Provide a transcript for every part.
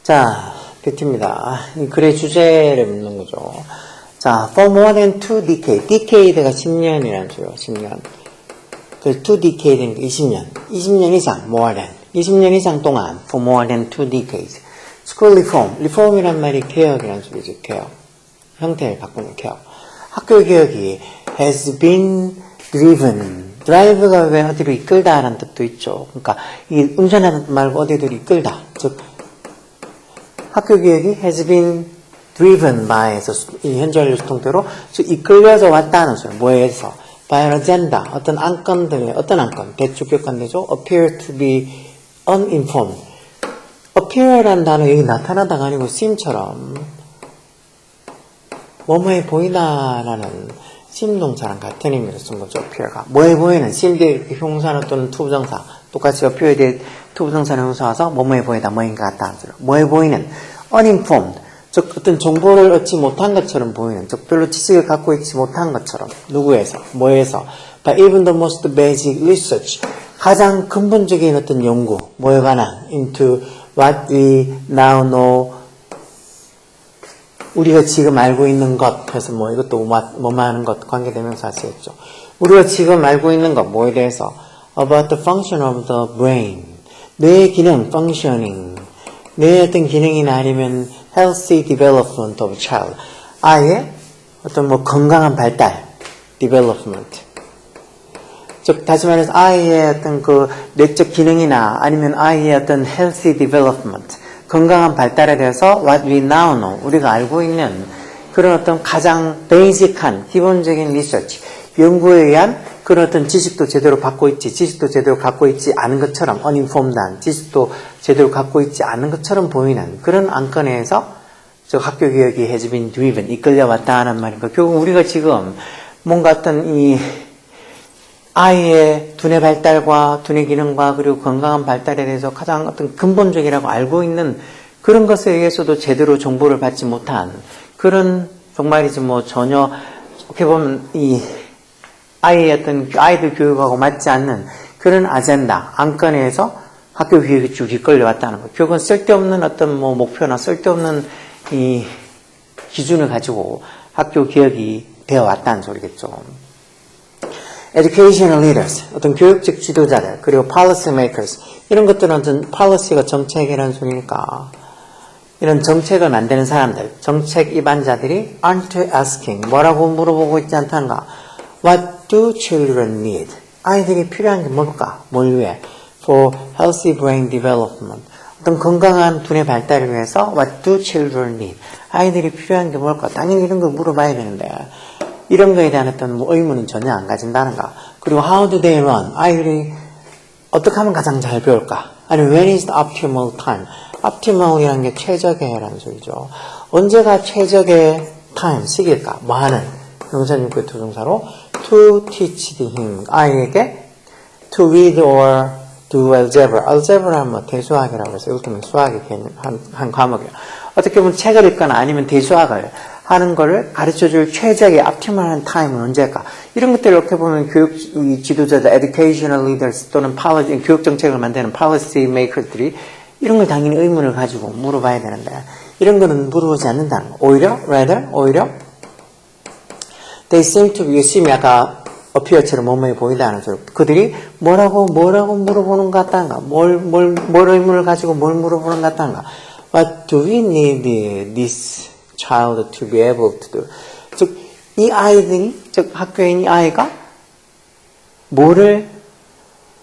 자, 뷰티입니다. 이 글의 주제를 묻는 거죠. 자, for more than 2 decades. decade가 10년이라는 소리예요. 10년. 그 2 decade는 20년. 20년 이상, more than. 20년 이상 동안, for more than 2 decades. school reform. reform이란 말이 개혁이라는 소리죠. 개혁. 형태를 바꾸는 개혁. 학교 개혁이 has been driven. drive가 왜 어디로 이끌다라는 뜻도 있죠. 그러니까 이 운전하는 말고 어디로 이끌다. 즉 학교 개혁이 has been driven by에서 이 현재완료 수동태로 이끌려서 왔다는 소리. 뭐에서? by an agenda. 어떤 안건들, 어떤 안건, 대주격관되죠. appear to be uninformed. appear라는 단어 여기 나타나다가 아니고 seem처럼 뭐뭐해 보이다라는 seem동사랑 같은 의미로 쓴 거죠. appear가. 뭐해 보이는 seem 뒤에 형사나 또는 투부정사 똑같이 appear 뒤에 투부정사는 형사와서 뭐뭐해 보이다 뭐인가 같다. 뭐해 보이는 uninformed. 즉 어떤 정보를 얻지 못한 것처럼 보이는, 즉 별로 지식을 갖고 있지 못한 것처럼. 누구에서? 뭐에서? By even the most basic research. 가장 근본적인 어떤 연구, 뭐에 관한? Into what we now know. 우리가 지금 알고 있는 것. 그래서 뭐 이것도 뭐뭐 하는 것 관계대명사 쓰였죠. 우리가 지금 알고 있는 것, 뭐에 대해서? About the function of the brain. 뇌의 기능, functioning. 뇌의 어떤 기능이나 아니면 healthy development of a child. 아이의 어떤 뭐 건강한 발달, development. 즉, 다시 말해서 아이의 어떤 그 뇌적 기능이나 아니면 아이의 어떤 healthy development, 건강한 발달에 대해서 what we now know, 우리가 알고 있는 그런 어떤 가장 basic한, 기본적인 research, 연구에 의한 그런 어떤 지식도 제대로 받고 있지, 지식도 제대로 갖고 있지 않은 것처럼, uninformed한 지식도 제대로 갖고 있지 않은 것처럼 보이는 그런 안건에서 저 학교 개혁이 has been driven, 이끌려왔다 하는 말인가. 결국 우리가 지금 뭔가 어떤 이 아이의 두뇌 발달과 두뇌 기능과 그리고 건강한 발달에 대해서 가장 어떤 근본적이라고 알고 있는 그런 것에 의해서도 제대로 정보를 받지 못한 그런 정말이지 뭐 전혀 어떻게 보면 이 아이의 어떤 아이들 교육하고 맞지 않는 그런 아젠다, 안건에서 학교 교육이 쭉 이끌려왔다는 거. 결국은 쓸데없는 어떤 뭐 목표나 쓸데없는 이 기준을 가지고 학교 개혁이 되어 왔다는 소리겠죠. Educational leaders, 어떤 교육적 지도자들, 그리고 policy makers, 이런 것들은 어떤 policy가 정책이라는 소리니까 이런 정책을 만드는 사람들, 정책 입안자들이 aren't asking, 뭐라고 물어보고 있지 않다는가. What do children need? 아이들이 필요한 게 뭘까? 뭘 위해? For healthy brain development. 어떤 건강한 두뇌 발달을 위해서 What do children need? 아이들이 필요한 게 뭘까? 당연히 이런 거 물어봐야 되는데 이런 거에 대한 어떤 의문은 전혀 안 가진다는가. 그리고 How do they run? 아이들이 어떻게 하면 가장 잘 배울까? 아니면 When is the optimal time? optimal이라는 게 최적의라는 소리죠. 언제가 최적의 time, 시기일까? 뭐 하는? 명사님과 투동사로 to teach him, 아이에게 to read or do algebra. algebra는 뭐 대수학이라고 해서 이것도 수학의 개념, 한 과목이에요. 어떻게 보면 책을 읽거나 아니면 대수학을 하는 거를 가르쳐줄 최적의 optimal한 타임은 언제일까? 이런 것들을 이렇게 보면 교육 지도자들, educational leaders 또는 교육 정책을 만드는 policy makers들이 이런 걸 당연히 의문을 가지고 물어봐야 되는데 이런 거는 물어보지 않는다는 거. 오히려 they seem to be, seem이 아까 appear처럼 뭐뭐해 보인다는 소리. 그들이 뭐라고 물어보는 것 같다는가? 뭘 의문을 가지고 뭘 물어보는 것 같다는가? What do we need this child to be able to do? 즉, 이 아이들이, 즉 학교에 있는 이 아이가 뭐를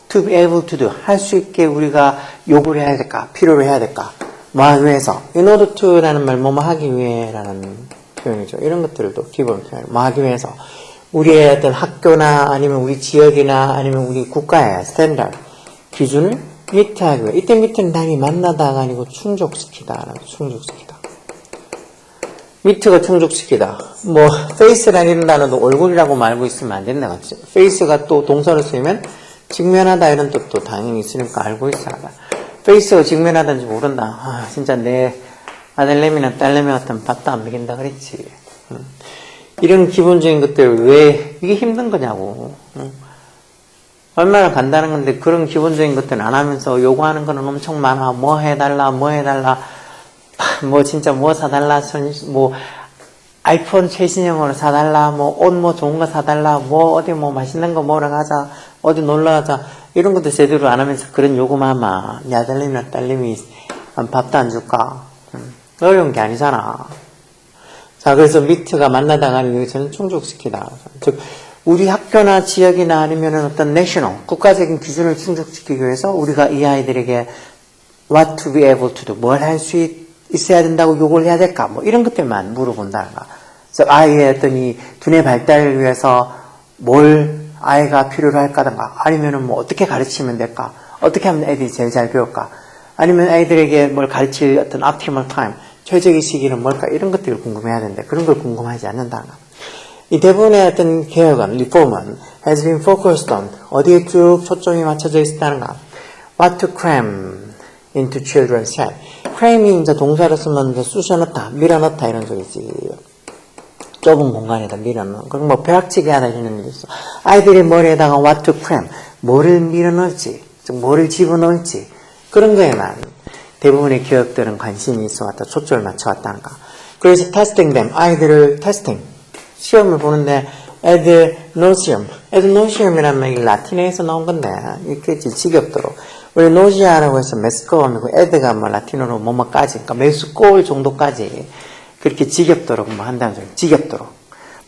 to be able to do, 할 수 있게 우리가 요구를 해야 될까? 필요로 해야 될까? 뭐 하기 위해서? in order to라는 말, 뭐뭐 하기 위해라는 표현이죠. 이런 것들도 기본 표현. 뭐 하기 위해서 우리의 어떤 학교나 아니면 우리 지역이나 아니면 우리 국가의 스탠다드 기준을 미트하기 위해. 이때 미트는 단위 만나다가 아니고 충족시키다. 미트가 충족시키다. 뭐 페이스라는 이런 단어도 얼굴이라고 알고 있으면 안 된다. 같지? 페이스가 또 동사로 쓰이면 직면하다 이런 뜻도 당연히 있으니까 알고 있어야 한다. 페이스가 직면하다는지 모른다. 진짜 내 아들내미나 딸내미 같으면 밥도 안 먹인다 그랬지. 이런 기본적인 것들 왜 이게 힘든 거냐고. 얼마나 간단한 건데 그런 기본적인 것들은 안 하면서 요구하는 거는 엄청 많아. 뭐 해달라, 뭐 해달라, 뭐 진짜 뭐 사달라, 뭐 아이폰 최신형으로 사달라, 뭐 옷 뭐 좋은 거 사달라, 뭐 어디 뭐 맛있는 거 먹으러 가자, 어디 놀러 가자, 이런 것도 제대로 안 하면서 그런 요구만 하면 내 아들님이나 딸님이 밥도 안 줄까? 어려운 게 아니잖아. 자, 그래서 미트가 만나다가 저는 충족시키다. 즉, 우리 학교나 지역이나 아니면은 어떤 내셔널, 국가적인 기준을 충족시키기 위해서 우리가 이 아이들에게 what to be able to do, 뭘 할 수 있어야 된다고 요구를 해야 될까? 뭐 이런 것들만 물어본다는 거. 그래서 아이의 어떤 이 두뇌 발달을 위해서 뭘 아이가 필요로 할까든가, 아니면은 뭐 어떻게 가르치면 될까? 어떻게 하면 애들이 제일 잘 배울까? 아니면 아이들에게 뭘 가르칠 어떤 optimal time, 최적의 시기는 뭘까? 이런 것들을 궁금해야 되는데 그런 걸 궁금하지 않는다는 거. 이 대부분의 어떤 개혁은, 리폼은 has been focused on 어디에 쭉 초점이 맞춰져 있다는가? What to cram into children's head. cram이 이제 동사로 쓰면 이제 쑤셔넣다, 밀어넣다 이런 소리지. 좁은 공간에다 밀어넣는. 그럼 뭐 벼락치기 하다 이런 일이 있어. 아이들의 머리에다가 what to cram, 뭐를 밀어넣을지, 즉 뭐를 집어넣을지 그런 거에만 대부분의 기업들은 관심이 있어 왔다, 초점을 맞춰 왔다는가. 그래서 testing them, 아이들을 testing, 시험을 보는데 애들 노시엄, 애들 노시엄이라는 말이 라틴어에서 나온 건데 이렇게 지겹도록 우리 노시아라고 해서 메스코온이고 애드가 뭐 라틴어로 뭐뭐까지, 그러니까 메스코올 정도까지 그렇게 지겹도록 뭐 한다는 소리. 지겹도록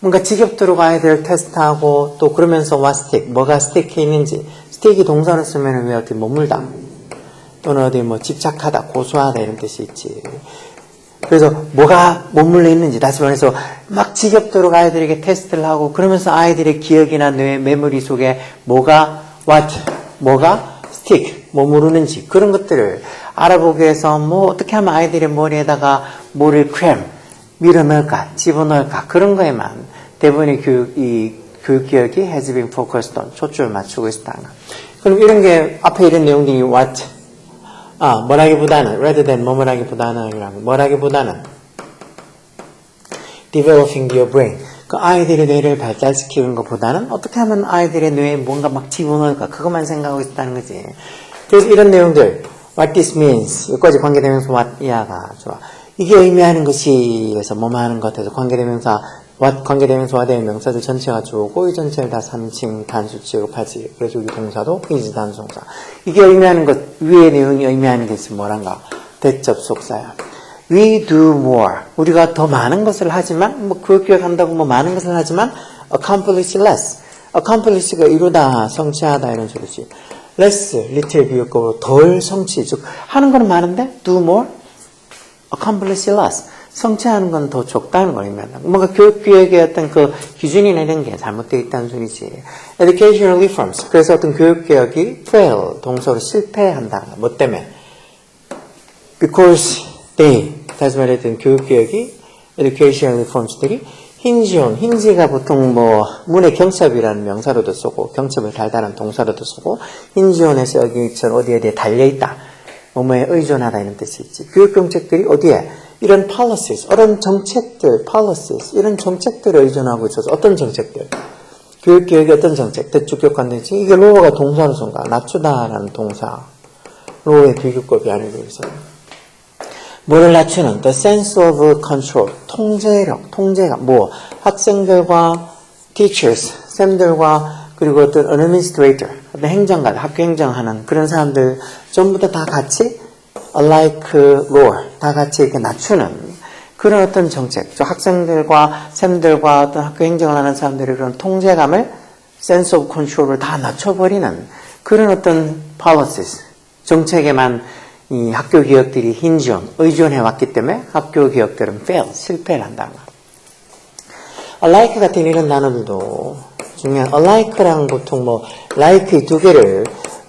뭔가 지겹도록 아이들을 테스트하고 또 그러면서 what stick, 뭐가 스틱해 있는지. 스틱이 동사로 쓰면 왜 어떻게 머물다 또는 어디 뭐 집착하다, 고수하다 이런 뜻이 있지. 그래서 뭐가 머물러 있는지, 다시 말해서 막 지겹도록 아이들에게 테스트를 하고 그러면서 아이들의 기억이나 뇌 메모리 속에 뭐가 stick, 머무르는지 그런 것들을 알아보기 위해서 뭐 어떻게 하면 아이들의 머리에다가 뭐를 cram, 밀어넣을까, 집어넣을까 그런 거에만 대부분의 교육 기억이 has been focused on, 초점을 맞추고 있다. 그럼 이런 게 앞에 이런 내용들이 what, 뭐라기보다는 rather than 뭐라기보다는 developing your brain, 그 아이들의 뇌를 발달시키는 것보다는 어떻게 하면 아이들의 뇌에 뭔가 막 집어넣을까 그것만 생각하고 있다는 거지. 그래서 이런 내용들 what this means, 여기까지 관계대명사 what 이하가 좋아. 이게 의미하는 것이 그래서 뭐만 하는 것 같아서 관계대명사 what, 관계대명사 what의 명사들 전체가 주어고 이 전체를 다 3층 단수 취급하지. 그래서 여기 동사도 is 단수동사. 이게 의미하는 것, 위의 내용이 의미하는 게 있으면 뭐란가? 대접 속사야. We do more. 우리가 더 많은 것을 하지만, 뭐 교육 기억한다고 뭐 많은 것을 하지만 accomplish less. accomplish가 이루다, 성취하다 이런 소리지. less, little 비교급으로 덜 성취. 즉 하는 건 많은데 do more, accomplish less. 성취하는 건 더 적다는 걸 의미한다. 뭔가 교육 기획의 어떤 그 기준이나 이런 게 잘못되어 있다는 소리지. Educational reforms. 그래서 어떤 교육 개혁이 fail, 동사로 실패한다. 뭐 때문에? Because they, 다시 말했던 교육 개혁이 educational reforms들이 hinge on, hinge가 보통 뭐 문의 경첩이라는 명사로도 쓰고 경첩을 달다는 동사로도 쓰고 hinge on에서 여기처럼 어디에 대해 달려있다. 뭐뭐에 의존하다 이런 뜻이 있지. 교육 정책들이 어디에? 이런 policies, 이런 정책들, policies, 이런 정책들을 의존하고 있어서 어떤 정책들? 교육개혁의 어떤 정책? 대주격관되지? 이게 로어가 동사로 쓴가? 낮추다라는 동사. 로어의 비교급이 아니고 있어. 뭐를 낮추는? The sense of control. 통제력, 통제가 뭐? 학생들과 teachers, 쌤들과 그리고 어떤 administrator, 어떤 행정가, 학교 행정하는 그런 사람들 전부 다 같이 alike roar, 다 같이 이렇게 낮추는 그런 어떤 정책, 저 학생들과 쌤들과 어떤 학교 행정을 하는 사람들의 그런 통제감을 sense of control을 다 낮춰버리는 그런 어떤 policies, 정책에만 이 학교 기업들이 hinge on, 의존해왔기 때문에 학교 기업들은 fail, 실패를 한다는 거야. alike 같은 이런 단어들도 중요한, alike랑 보통 뭐 like 이 두 개를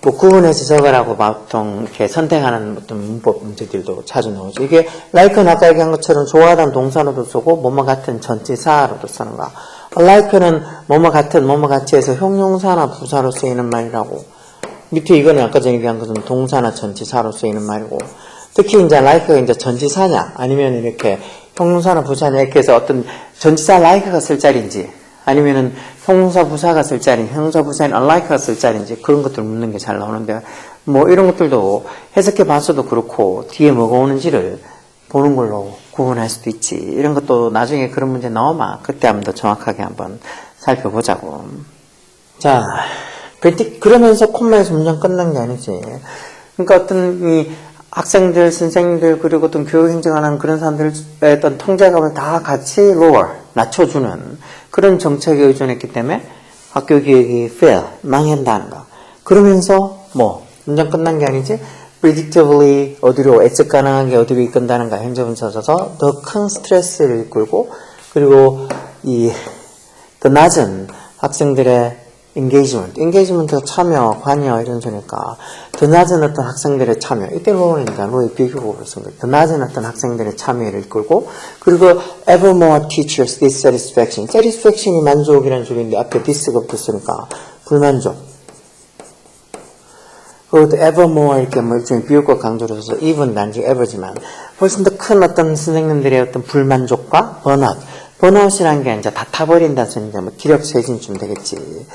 뭐 구분해서 적으라고 보통 이렇게 선택하는 어떤 문법 문제들도 자주 나오죠. 이게 like는 아까 얘기한 것처럼 좋아하다는 동사로도 쓰고 뭐뭐 같은 전치사로도 쓰는 거야. like는 뭐뭐 같은 뭐뭐 같이 해서 형용사나 부사로 쓰이는 말이라고. 밑에 이거는 아까 전에 얘기한 것은 동사나 전치사로 쓰이는 말이고 특히 이제 like가 이제 전치사냐, 아니면 이렇게 형용사나 부사냐, 이렇게 해서 어떤 전치사 like가 쓸 자리인지, 아니면은 형용사 부사가 쓸 자리인지, 형용사 부사인 unlike가 쓸 자리인지, 그런 것들 묻는 게 잘 나오는데, 뭐 이런 것들도 해석해 봤어도 그렇고, 뒤에 뭐가 오는지를 보는 걸로 구분할 수도 있지. 이런 것도 나중에 그런 문제 나오면 그때 한번 더 정확하게 한번 살펴보자고. 자, 그러면서 콤마에서 문장 끝난 게 아니지. 그러니까 어떤 이 학생들, 선생님들, 그리고 어떤 교육 행정하는 그런 사람들의 어떤 통제감을 다 같이 lower, 낮춰주는 그런 정책에 의존했기 때문에 학교 교육이 fail, 망한다는 거. 그러면서 뭐 문장 끝난 게 아니지. predictably 어디로 예측 가능하게 어디로 이끈다는가 행정분사 써서 더 큰 스트레스를 이끌고 그리고 더 낮은 학생들의 engagement가 참여, 관여 이런 소니까 더 낮은 어떤 학생들의 참여 이때 로우니까 로우의 비교급으로 쓴 거예요. 더 낮은 어떤 학생들의 참여를 이끌고 그리고 ever more teachers dissatisfaction satisfaction이 만족이라는 소리인데 앞에 this가 붙었으니까 불만족 그것도 ever more 이렇게 뭐 일종의 비율과 강조를 써서 even 단지 ever지만 훨씬 더 큰 어떤 선생님들의 어떤 불만족과 번아웃이라는 게 이제 다 타버린다는 소리인데 뭐 기력쇠진쯤 되겠지.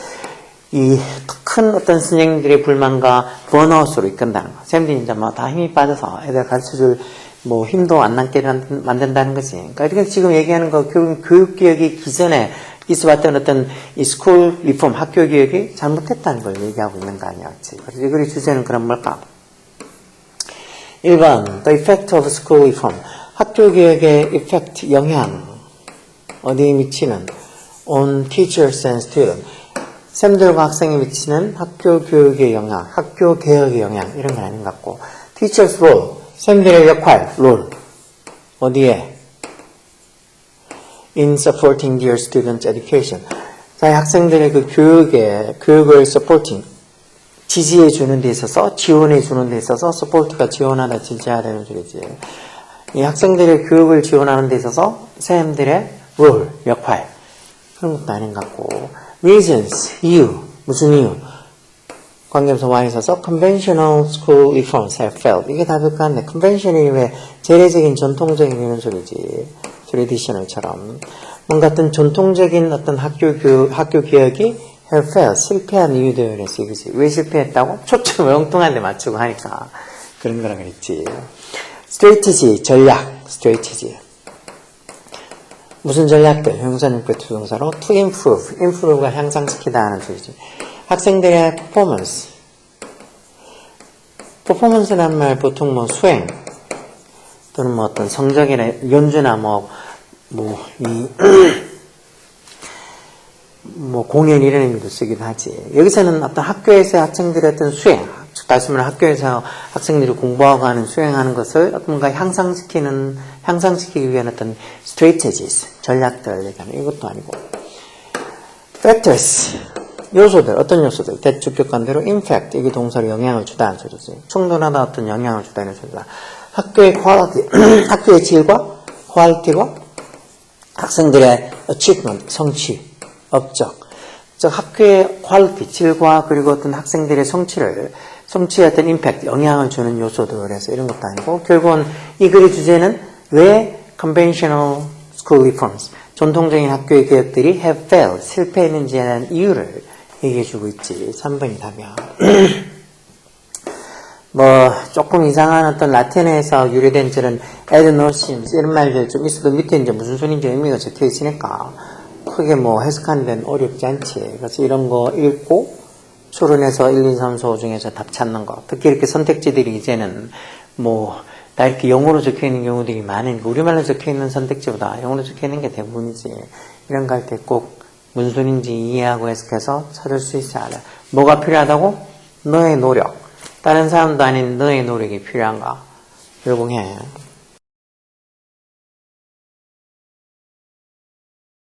이 큰 어떤 선생님들의 불만과 번아웃으로 이끈다는 거. 선생님들이 이제 뭐 다 힘이 빠져서 애들 가르쳐줄 뭐 힘도 안 남게 만든다는 거지. 그러니까 이렇게 지금 얘기하는 거 교육개혁이 기존에 있어왔던 어떤 이 스쿨 리폼, 학교 개혁이 잘못했다는 걸 얘기하고 있는 거 아니야. 그래서 이 글의 주제는 그럼 뭘까? 1번, the effect of school reform. 학교 개혁의 effect, 영향. 어디에 미치는? on teachers and students. 쌤들과 학생에 미치는 학교 교육의 영향, 학교 개혁의 영향, 이런 건 아닌 것 같고. teachers role. 쌤들의 역할, role. 어디에? in supporting their students' education. 자, 학생들의 그 교육을 supporting, 지지해 주는 데 있어서, 지원해 주는 데 있어서, support가 지원하다, 지지하다는 소리지. 이 학생들의 교육을 지원하는 데 있어서, 선생님들의 role, 역할. 그런 것도 아닌 것 같고. reasons, 이유, 무슨 이유? 관계에서 많이 써서 conventional school reforms have failed. 이게 답일 것 같네. convention이 왜 재래적인 전통적인 이런 소리지. 트레디셔널처럼 뭔가 어떤 전통적인 어떤 학교 개혁이 have failed, 실패한 이유들에 서 이거지. 왜 실패했다고? 초점을 엉뚱한 데 맞추고 하니까 그런 거라 그랬지. strategy, 전략, strategy. 무슨 전략들? 형사는 투동사로 to improve가 향상시키다 하는 소리지. 학생들의 performance라는 말 보통 뭐 수행 또는 뭐 어떤 성적이나 연주나 공연 이런 의미도 쓰기도 하지. 여기서는 어떤 학교에서 학생들의 어떤 수행, 다시 말해 학교에서 학생들이 공부하고 하는 수행하는 것을 뭔가 향상시키기 위한 어떤 strategies, 전략들 얘기하는 이것도 아니고. factors, 요소들, 어떤 요소들? 대주격관대로 in fact, 이게 동사로 영향을 주다는 소리지. 충분하다 어떤 영향을 주다는 소리다. 학교의 퀄리티, 학교의 질과 퀄리티와 학생들의 achievement, 성취, 업적. 즉 학교의 퀄리티, 질과 그리고 어떤 학생들의 성취에 어떤 임팩트, 영향을 주는 요소들에서 이런 것도 아니고 결국은 이 글의 주제는 왜 conventional school reforms, 전통적인 학교의 개혁들이 have failed, 실패했는지에 대한 이유를 얘기해주고 있지. 3번이 답이야. 조금 이상한 어떤 라틴어에서 유래된 저런 ad nauseam 이런 말들 좀 있어도 밑에 이제 무슨 소리인지 의미가 적혀 있으니까 크게 해석하는 데는 어렵지 않지. 그래서 이런 거 읽고 추론해서 1, 2, 3, 4, 5 중에서 답 찾는 거. 특히 이렇게 선택지들이 이제는 다 이렇게 영어로 적혀 있는 경우들이 많으니까 우리말로 적혀 있는 선택지보다 영어로 적혀 있는 게 대부분이지. 이런 거 할 때 꼭 무슨 소리인지 이해하고 해석해서 찾을 수 있어야 돼. 뭐가 필요하다고? 너의 노력. 다른 사람도 아닌 너의 노력이 필요한가? 열공해.